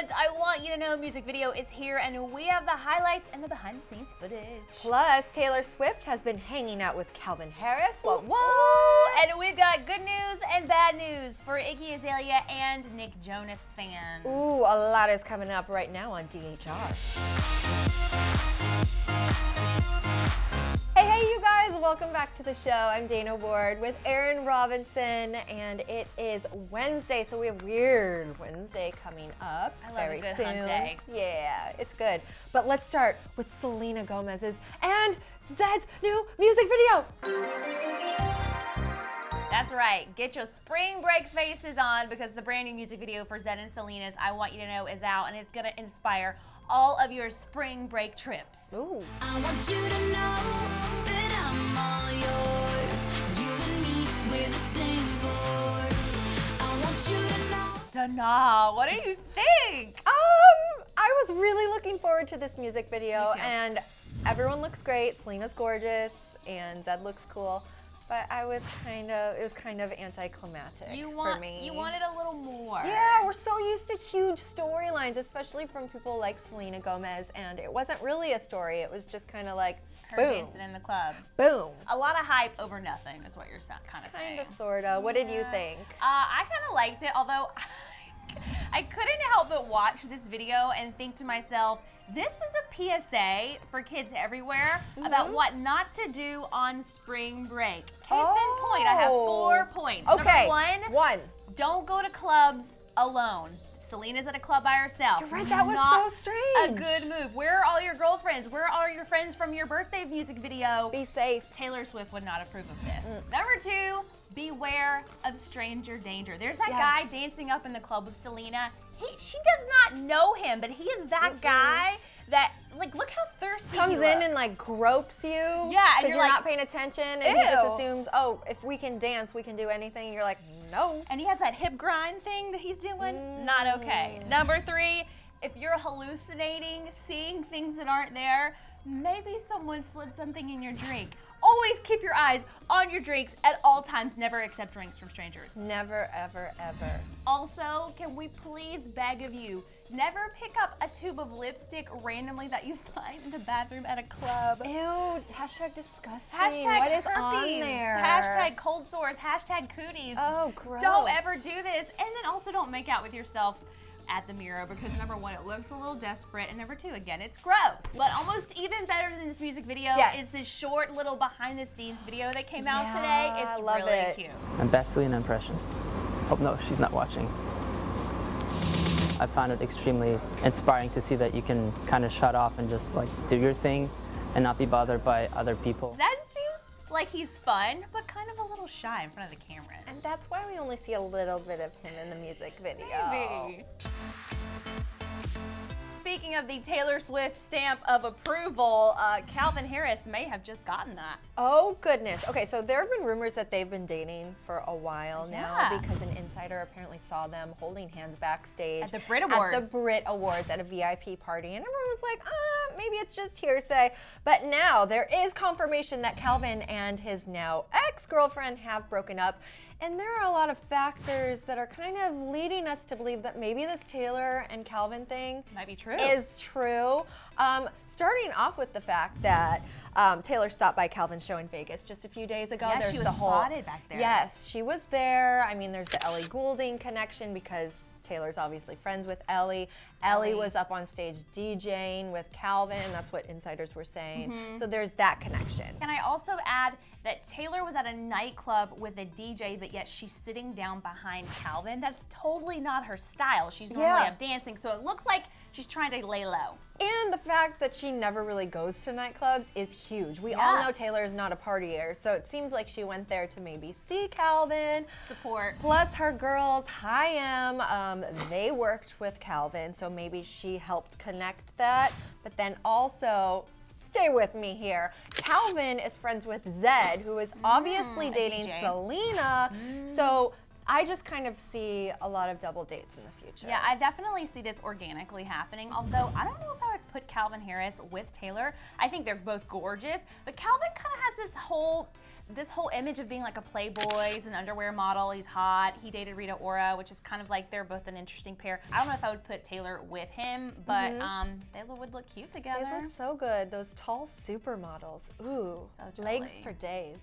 Zed's I Want You to Know music video is here, and we have the highlights and the behind-the-scenes footage. Plus, Taylor Swift has been hanging out with Calvin Harris. What? And we've got good news and bad news for Iggy Azalea and Nick Jonas fans. Ooh, a lot is coming up right now on DHR. Hey, you guys, welcome back to the show. I'm Dana Ward with Aaron Robinson, and it is Wednesday, so we have Weird Wednesday coming up I love very a good soon. hump day. Yeah, it's good. But let's start with Selena Gomez's and Zedd's new music video. That's right. Get your spring break faces on because the brand new music video for Zedd and Selena's I Want You to Know is out, and it's going to inspire all of your spring break trips. Ooh. I want you to know that I'm all yours. You and me, we're the same force. I want you to know. Dana, what do you think? I was really looking forward to this music video, Me too. and everyone looks great. Selena's gorgeous, and Zedd looks cool. But it was kind of anticlimactic for me. You wanted a little more. Yeah, we're so used to huge storylines, especially from people like Selena Gomez, and it wasn't really a story. It was just kind of like, Her boom, dancing in the club. boom. A lot of hype over nothing is what you're kind of saying. Kind of, sort of. What did you think? I kind of liked it, although I couldn't help but watch this video and think to myself, this is a PSA for kids everywhere about what not to do on spring break. Case in point, I have 4 points. Okay, Number one, don't go to clubs alone. Selena's at a club by herself. You're right, that was Not so strange. a good move. Where are all your girlfriends? Where are your friends from your birthday music video? Be safe. Taylor Swift would not approve of this. Number 2, beware of stranger danger. There's that Yes. guy dancing up in the club with Selena. She does not know him, but he is that guy that, like, look how thirsty Comes he in looks. and like gropes you. Yeah, and because you're you're like, not paying attention, and he just ew. assumes, oh, if we can dance, we can do anything. And you're like, no. And he has that hip grind thing that he's doing. Not okay. Number 3, if you're hallucinating, seeing things that aren't there, maybe someone slid something in your drink. Always keep your eyes on your drinks at all times. Never accept drinks from strangers. Never, ever, ever. Also, can we please beg of you, never pick up a tube of lipstick randomly that you find in the bathroom at a club. Ew, hashtag disgusting. Hashtag what is herpes, on there? hashtag cold sores, hashtag cooties. Oh, gross. Don't ever do this. And then also don't make out with yourself at the mirror because number 1, it looks a little desperate, and number 2, again, it's gross. But almost even better than this music video is this short little behind the scenes video that came out today. It's I love really it. cute. My best Selena impression. Oh no, she's not watching. I found it extremely inspiring to see that you can kind of shut off and just like do your thing and not be bothered by other people. Zedd seems like he's fun, but kind of a little shy in front of the camera. And that's why we only see a little bit of him in the music video. Maybe. Speaking of the Taylor Swift stamp of approval, Calvin Harris may have just gotten that. Oh, goodness. Okay, so there have been rumors that they've been dating for a while now because an insider apparently saw them holding hands backstage. At the Brit Awards. At the Brit Awards at a VIP party. And everyone was like, maybe it's just hearsay. But now there is confirmation that Calvin and his now ex-girlfriend have broken up. And there are a lot of factors that are kind of leading us to believe that maybe this Taylor and Calvin thing Might be true. is true. Starting off with the fact that Taylor stopped by Calvin's show in Vegas just a few days ago. Yeah, There's she was the whole, spotted back there. Yes, she was there. I mean, there's the Ellie Goulding connection because Taylor's obviously friends with Ellie. Ellie was up on stage DJing with Calvin. That's what insiders were saying. So there's that connection. Can I also add that Taylor was at a nightclub with a DJ, but yet she's sitting down behind Calvin? That's totally not her style. She's normally up dancing, so it looks like she's trying to lay low. And the fact that she never really goes to nightclubs is huge. We all know Taylor is not a partier, so it seems like she went there to maybe see Calvin. Support. Plus her girls, Hi-Am, they worked with Calvin, so maybe she helped connect that. But then also, stay with me here, Calvin is friends with Zedd, who is obviously dating DJ. Selena. So I just kind of see a lot of double dates in the future. Yeah, I definitely see this organically happening, although I don't know if I would put Calvin Harris with Taylor. I think they're both gorgeous, but Calvin kind of has this whole this whole image of being like a playboy. He's an underwear model. He's hot. He dated Rita Ora, which is kind of like they're both an interesting pair. I don't know if I would put Taylor with him, but they would look cute together. They look so good. Those tall supermodels. Ooh, So legs jelly. for days.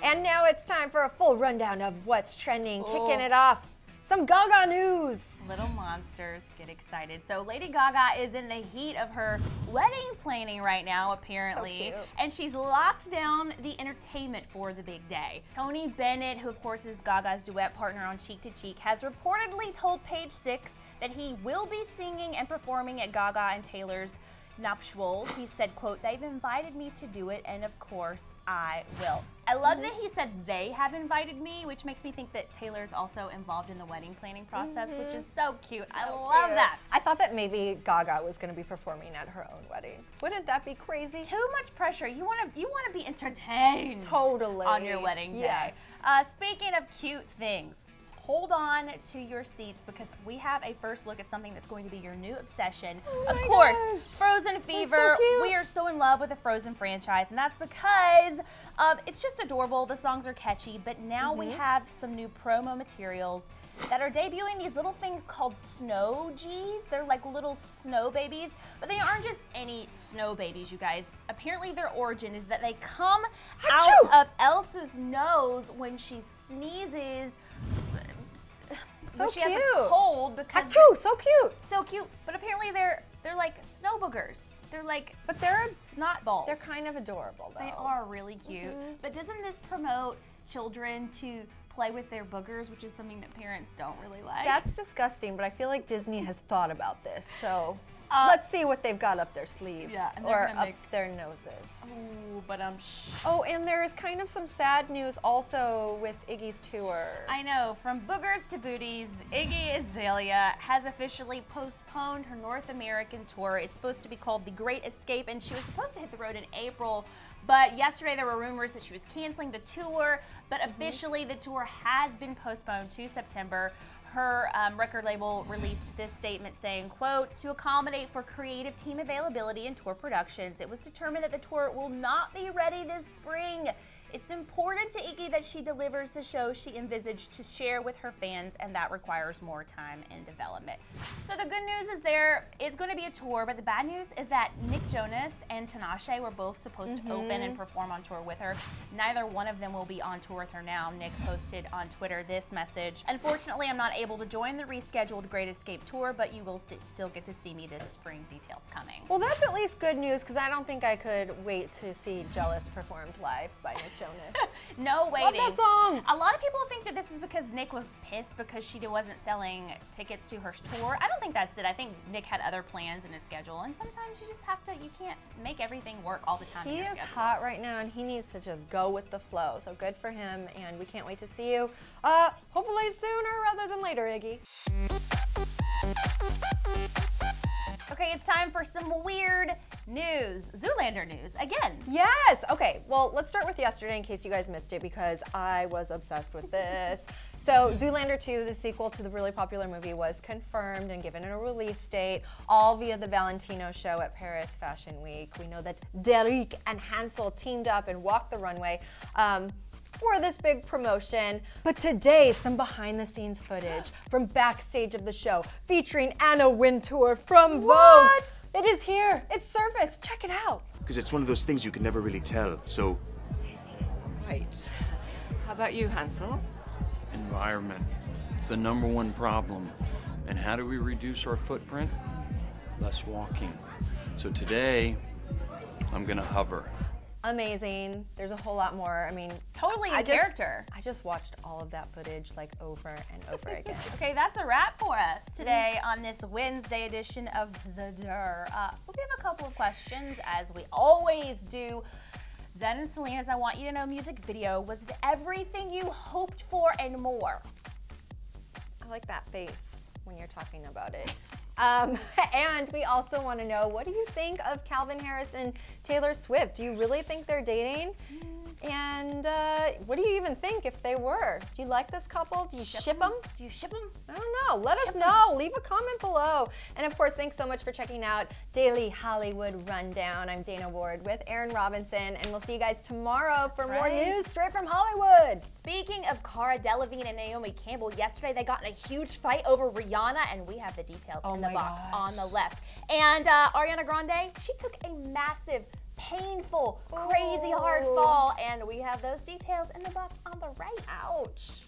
And now it's time for a full rundown of what's trending. Kicking it off, some Gaga news. Little monsters, get excited. So Lady Gaga is in the heat of her wedding planning right now, apparently. So cute. And she's locked down the entertainment for the big day. Tony Bennett, who of course is Gaga's duet partner on Cheek to Cheek, has reportedly told Page Six that he will be singing and performing at Gaga and Taylor's nuptials. He said, quote, "They've invited me to do it, and of course I will." I love that he said they have invited me, which makes me think that Taylor's also involved in the wedding planning process, which is so cute. I love that. I thought that maybe Gaga was going to be performing at her own wedding. Wouldn't that be crazy? Too much pressure. You want to be entertained. Totally. On your wedding day. Yes. Speaking of cute things, hold on to your seats because we have a first look at something that's going to be your new obsession. Of course, Frozen Fever. cute. We are so in love with the Frozen franchise, and that's because it's just adorable. The songs are catchy, but now we have some new promo materials that are debuting these little things called snow G's. They're like little snow babies, but they aren't just any snow babies, you guys. Apparently their origin is that they come out of Elsa's nose when she sneezes. When she has a cute. cold because Achoo, so cute. so cute, but apparently they're like snow boogers. They're like But they're snot balls. They're kind of adorable, though. They are really cute. But doesn't this promote children to play with their boogers, which is something that parents don't really like? That's disgusting, but I feel like Disney has thought about this. So let's see what they've got up their sleeve. Yeah, and they're or gonna up make- their noses. Ooh, but Oh, and there is kind of some sad news also with Iggy's tour. I know, from boogers to booties, Iggy Azalea has officially postponed her North American tour. It's supposed to be called The Great Escape, and she was supposed to hit the road in April, but yesterday there were rumors that she was canceling the tour, but officially the tour has been postponed to September. Her record label released this statement saying, quote, "To accommodate for creative team availability and tour productions, it was determined that the tour will not be ready this spring. It's important to Iggy that she delivers the show she envisaged to share with her fans, and that requires more time and development." So the good news is there is going to be a tour, but the bad news is that Nick Jonas and Tinashe were both supposed to open and perform on tour with her. Neither one of them will be on tour with her now. Nick posted on Twitter this message: "Unfortunately, I'm not able to join the rescheduled Great Escape tour, but you will still get to see me this spring. Details coming." Well, that's at least good news because I don't think I could wait to see Jealous performed live by Nick Jonas. No waiting. Love that song. A lot of people think that this is because Nick was pissed because she wasn't selling tickets to her tour. I don't think that's it. I think Nick had other plans in his schedule, and sometimes you just have to, you can't make everything work all the time in He your is schedule. hot right now, and he needs to just go with the flow. So good for him, and we can't wait to see you. Hopefully sooner rather than later, Iggy. Okay, it's time for some weird news. Zoolander news, again. Yes. Okay. Well, let's start with yesterday in case you guys missed it because I was obsessed with this. So Zoolander 2, the sequel to the really popular movie, was confirmed and given a release date, all via the Valentino show at Paris Fashion Week. We know that Derek and Hansel teamed up and walked the runway for this big promotion. But today, some behind-the-scenes footage from backstage of the show featuring Anna Wintour from Vogue. It is here. It's surfaced. Check it out. Because it's one of those things you can never really tell, so... Right. How about you, Hansel? Environment. It's the #1 problem. And how do we reduce our footprint? Less walking. So today, I'm gonna hover. Amazing. There's a whole lot more. I mean, Totally in character. I just watched all of that footage like over and over again. Okay, that's a wrap for us today on this Wednesday edition of The Dur. We have a couple of questions, as we always do. Zedd and Selena's I Want You to Know music video was it everything you hoped for and more? I like that face when you're talking about it. And we also want to know, what do you think of Calvin Harris and Taylor Swift? Do you really think they're dating? And what do you even think if they were? Do you like this couple? Do you ship them? Do you ship them? I don't know. Let us know. Leave a comment below. And of course, thanks so much for checking out Daily Hollywood Rundown. I'm Dana Ward with Aaron Robinson, and we'll see you guys tomorrow for more news straight from Hollywood. Speaking of Cara Delevingne and Naomi Campbell, yesterday they got in a huge fight over Rihanna, and we have the details in the box on the left. And Ariana Grande, she took a massive, painful, crazy hard fall, and we have those details in the box on the right. Ouch.